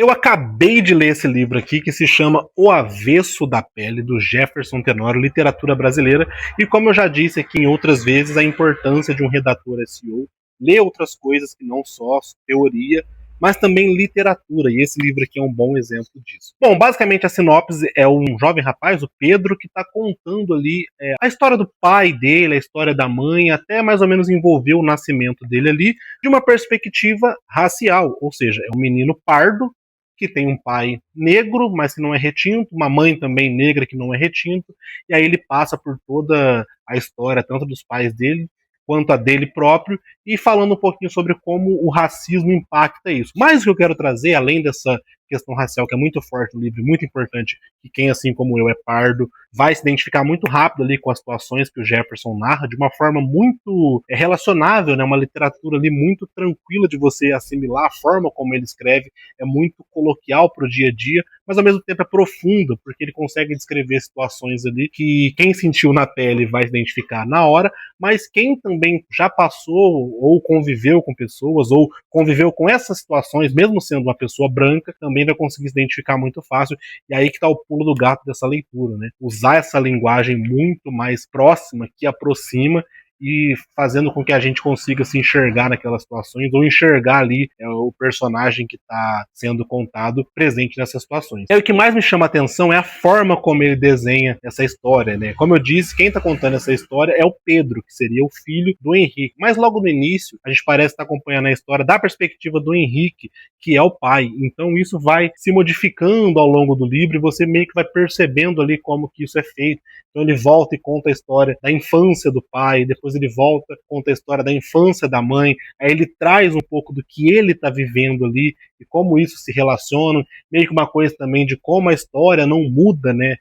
Eu acabei de ler esse livro aqui que se chama O Avesso da Pele, do Jefferson Tenório, Literatura Brasileira, e como eu já disse aqui em outras vezes, a importância de um redator SEO, ler outras coisas que não só teoria, mas também literatura, e esse livro aqui é um bom exemplo disso. Bom, basicamente a sinopse é um jovem rapaz, o Pedro, que está contando ali a história do pai dele, a história da mãe, até mais ou menos envolver o nascimento dele ali, de uma perspectiva racial, ou seja, é um menino pardo, que tem um pai negro, mas que não é retinto, uma mãe também negra que não é retinto, e aí ele passa por toda a história, tanto dos pais dele, quanto a dele próprio, e falando um pouquinho sobre como o racismo impacta isso. Mas o que eu quero trazer, além dessa questão racial, que é muito forte no livro, muito importante, que quem, assim como eu, é pardo, vai se identificar muito rápido ali com as situações que o Jefferson narra, de uma forma muito relacionável, né? Uma literatura ali muito tranquila de você assimilar, a forma como ele escreve é muito coloquial para o dia a dia, mas ao mesmo tempo é profunda, porque ele consegue descrever situações ali que quem sentiu na pele vai se identificar na hora, mas quem também já passou ou conviveu com pessoas, ou conviveu com essas situações, mesmo sendo uma pessoa branca, também vai conseguir se identificar muito fácil, e aí que está o pulo do gato dessa leitura, né? Usar essa linguagem muito mais próxima, que aproxima, e fazendo com que a gente consiga se enxergar naquelas situações, ou enxergar ali o personagem que está sendo contado presente nessas situações. E o que mais me chama a atenção é a forma como ele desenha essa história, né? Como eu disse, quem está contando essa história é o Pedro, que seria o filho do Henrique. Mas logo no início, a gente parece estar acompanhando a história da perspectiva do Henrique, que é o pai. Então isso vai se modificando ao longo do livro e você meio que vai percebendo ali como que isso é feito. Então ele volta e conta a história da infância do pai, depois ele volta, conta a história da infância da mãe, aí ele traz um pouco do que ele está vivendo ali e como isso se relaciona, meio que uma coisa também de como a história não muda, né?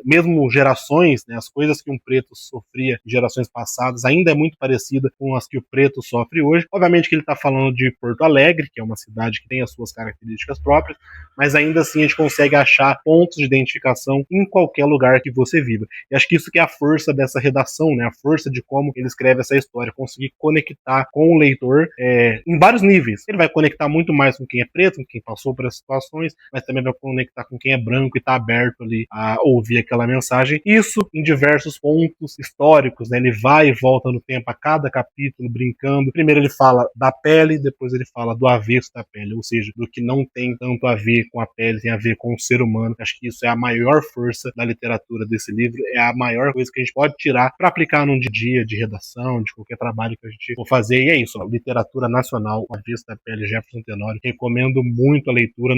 Mesmo gerações, né? As coisas que um preto sofria em gerações passadas ainda é muito parecida com as que o preto sofre hoje. Obviamente que ele está falando de Porto Alegre, que é uma cidade que tem as suas características próprias, mas ainda assim a gente consegue achar pontos de identificação em qualquer lugar que você viva. E acho que isso que é a força dessa redação, né? A força de como ele escreve essa história, conseguir conectar com o leitor em vários níveis. Ele vai conectar muito mais com quem é preto, com quem passou por essas situações, mas também vai conectar com quem é branco e está aberto ali a ouvir aquela mensagem. Isso em diversos pontos históricos, né? Ele vai e volta no tempo a cada capítulo, brincando. Primeiro ele fala da pele, depois ele fala do avesso da pele, ou seja, do que não tem tanto a ver com a pele, tem a ver com o ser humano. Acho que isso é a maior força da literatura desse livro, é a maior coisa que a gente pode tirar para aplicar num dia de redação, de qualquer trabalho que a gente for fazer. E é isso, ó, literatura nacional, O Avesso da Pele, Jefferson Tenório. Recomendo muito a leitura.